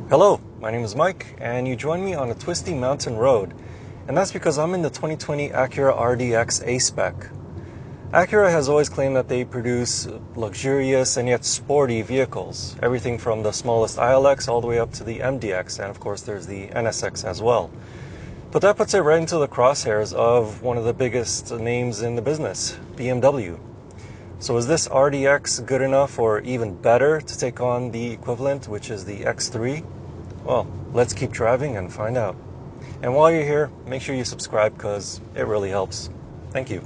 Hello, my name is Mike, and you join me on a twisty mountain road, and that's because I'm in the 2020 Acura RDX A-Spec. Acura has always claimed that they produce luxurious and yet sporty vehicles, everything from the smallest ILX all the way up to the MDX, and of course there's the NSX as well. But that puts it right into the crosshairs of one of the biggest names in the business, BMW. So is this RDX good enough or even better to take on the equivalent, which is the X3? Well, let's keep driving and find out. And while you're here, make sure you subscribe because it really helps. Thank you.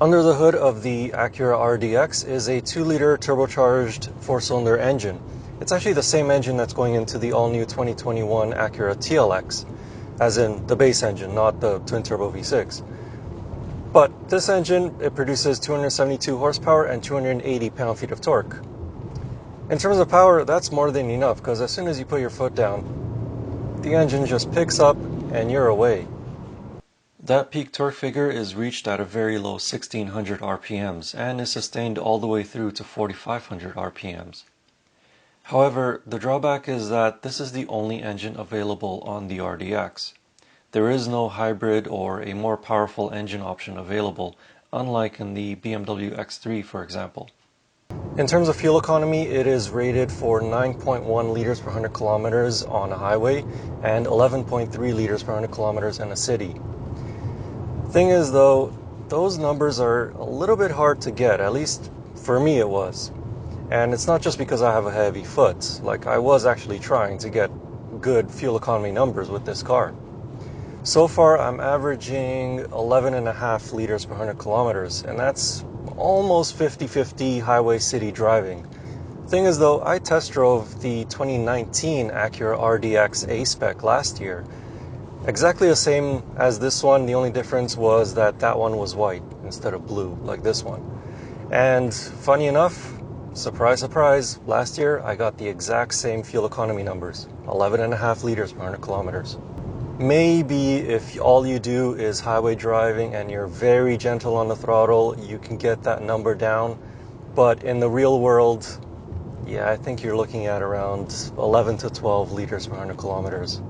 Under the hood of the Acura RDX is a 2-liter turbocharged 4-cylinder engine. It's actually the same engine that's going into the all-new 2021 Acura TLX, as in the base engine, not the twin-turbo V6. But this engine, it produces 272 horsepower and 280 pound-feet of torque. In terms of power, that's more than enough, because as soon as you put your foot down, the engine just picks up and you're away. That peak torque figure is reached at a very low 1600 RPMs and is sustained all the way through to 4500 RPMs. However, the drawback is that this is the only engine available on the RDX. There is no hybrid or a more powerful engine option available, unlike in the BMW X3, for example. In terms of fuel economy, it is rated for 9.1 liters per 100 kilometers on a highway and 11.3 liters per 100 kilometers in a city. Thing is though, those numbers are a little bit hard to get, at least for me it was. And it's not just because I have a heavy foot, like I was actually trying to get good fuel economy numbers with this car. So far I'm averaging 11.5 liters per 100 kilometers, and that's almost 50-50 highway city driving. Thing is though, I test drove the 2019 Acura RDX A-Spec last year. Exactly the same as this one, the only difference was that that one was white instead of blue like this one. And funny enough, surprise, surprise, last year I got the exact same fuel economy numbers, 11.5 liters per 100 kilometers. Maybe if all you do is highway driving and you're very gentle on the throttle, you can get that number down. But in the real world, yeah, I think you're looking at around 11 to 12 liters per 100 kilometers.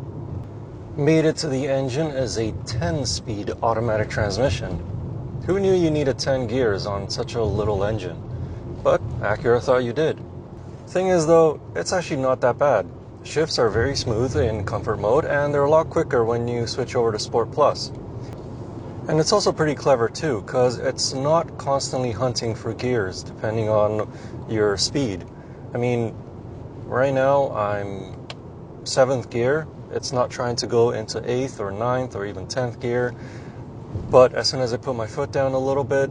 Made it to the engine is a 10-speed automatic transmission. Who knew you needed 10 gears on such a little engine? But Acura thought you did. Thing is though, it's actually not that bad. Shifts are very smooth in comfort mode and they're a lot quicker when you switch over to Sport Plus. And it's also pretty clever too, because it's not constantly hunting for gears depending on your speed. I mean, right now I'm 7th gear. It's not trying to go into 8th or 9th or even 10th gear. But as soon as I put my foot down a little bit,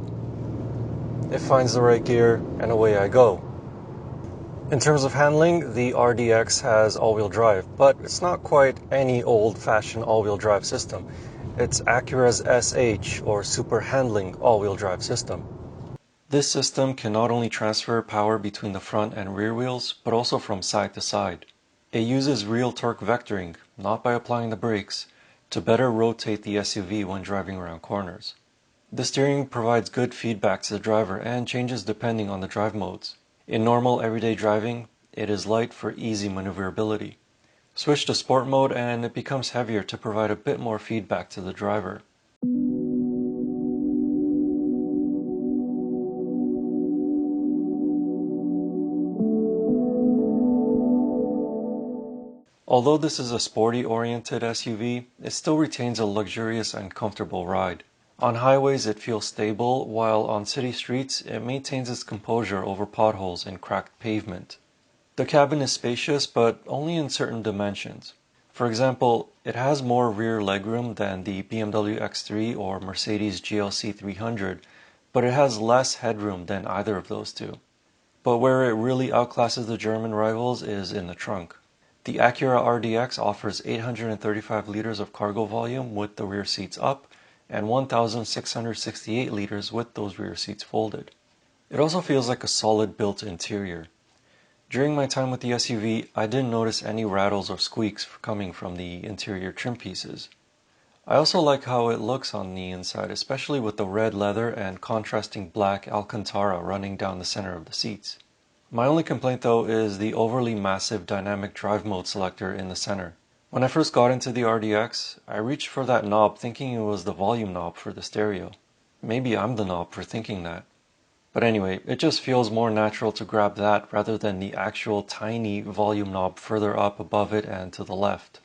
it finds the right gear and away I go. In terms of handling, the RDX has all-wheel drive, but it's not quite any old-fashioned all-wheel drive system. It's Acura's SH, or Super Handling all-wheel drive system. This system can not only transfer power between the front and rear wheels, but also from side to side. It uses real torque vectoring, not by applying the brakes, to better rotate the SUV when driving around corners. The steering provides good feedback to the driver and changes depending on the drive modes. In normal everyday driving, it is light for easy maneuverability. Switch to sport mode and it becomes heavier to provide a bit more feedback to the driver. Although this is a sporty-oriented SUV, it still retains a luxurious and comfortable ride. On highways it feels stable, while on city streets it maintains its composure over potholes and cracked pavement. The cabin is spacious, but only in certain dimensions. For example, it has more rear legroom than the BMW X3 or Mercedes GLC 300, but it has less headroom than either of those two. But where it really outclasses the German rivals is in the trunk. The Acura RDX offers 835 liters of cargo volume with the rear seats up, and 1,668 liters with those rear seats folded. It also feels like a solid built interior. During my time with the SUV, I didn't notice any rattles or squeaks coming from the interior trim pieces. I also like how it looks on the inside, especially with the red leather and contrasting black Alcantara running down the center of the seats. My only complaint though is the overly massive dynamic drive mode selector in the center. When I first got into the RDX, I reached for that knob thinking it was the volume knob for the stereo. Maybe I'm the knob for thinking that. But anyway, it just feels more natural to grab that rather than the actual tiny volume knob further up above it and to the left.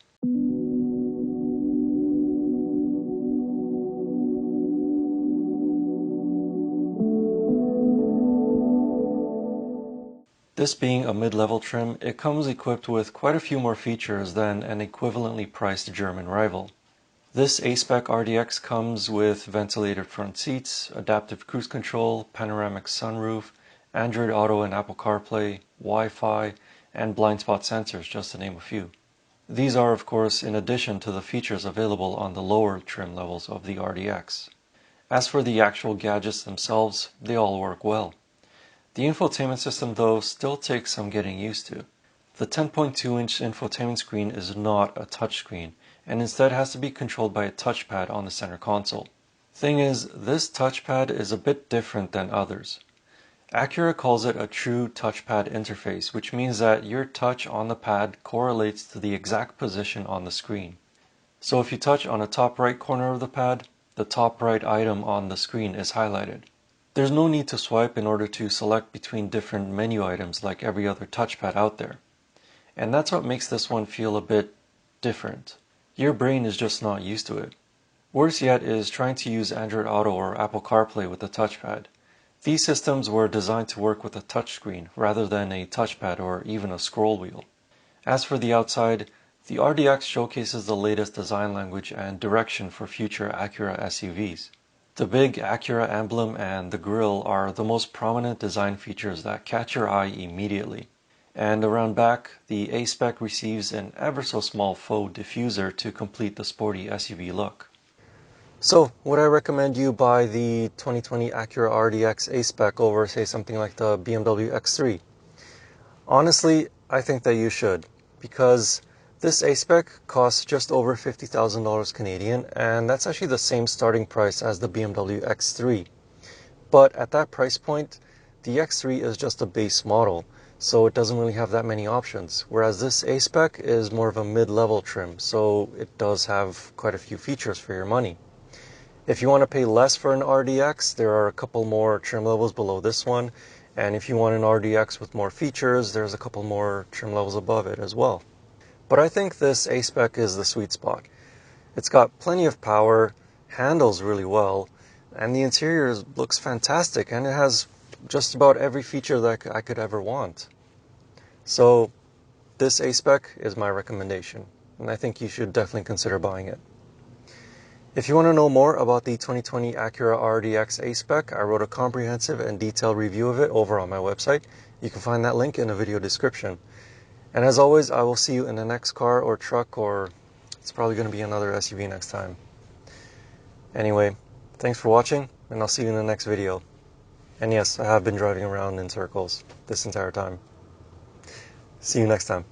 This being a mid-level trim, it comes equipped with quite a few more features than an equivalently priced German rival. This A-Spec RDX comes with ventilated front seats, adaptive cruise control, panoramic sunroof, Android Auto and Apple CarPlay, Wi-Fi, and blind spot sensors, just to name a few. These are, of course, in addition to the features available on the lower trim levels of the RDX. As for the actual gadgets themselves, they all work well. The infotainment system, though, still takes some getting used to. The 10.2-inch infotainment screen is not a touchscreen, and instead has to be controlled by a touchpad on the center console. Thing is, this touchpad is a bit different than others. Acura calls it a true touchpad interface, which means that your touch on the pad correlates to the exact position on the screen. So if you touch on the top right corner of the pad, the top right item on the screen is highlighted. There's no need to swipe in order to select between different menu items like every other touchpad out there. And that's what makes this one feel a bit different. Your brain is just not used to it. Worse yet is trying to use Android Auto or Apple CarPlay with the touchpad. These systems were designed to work with a touchscreen rather than a touchpad or even a scroll wheel. As for the outside, the RDX showcases the latest design language and direction for future Acura SUVs. The big Acura emblem and the grille are the most prominent design features that catch your eye immediately. And around back, the A-Spec receives an ever so small faux diffuser to complete the sporty SUV look. So, would I recommend you buy the 2020 Acura RDX A-Spec over, say, something like the BMW X3? Honestly, I think that you should, because this A-Spec costs just over $50,000 Canadian, and that's actually the same starting price as the BMW X3. But at that price point, the X3 is just a base model, so it doesn't really have that many options, whereas this A-Spec is more of a mid-level trim, so it does have quite a few features for your money. If you want to pay less for an RDX, there are a couple more trim levels below this one, and if you want an RDX with more features, there's a couple more trim levels above it as well. But I think this A-Spec is the sweet spot. It's got plenty of power, handles really well, and the interior looks fantastic, and it has just about every feature that I could ever want. So this A-Spec is my recommendation, and I think you should definitely consider buying it. If you want to know more about the 2020 Acura RDX A-Spec, I wrote a comprehensive and detailed review of it over on my website. You can find that link in the video description. And as always, I will see you in the next car or truck, or it's probably going to be another SUV next time. Anyway, thanks for watching, and I'll see you in the next video. And yes, I have been driving around in circles this entire time. See you next time.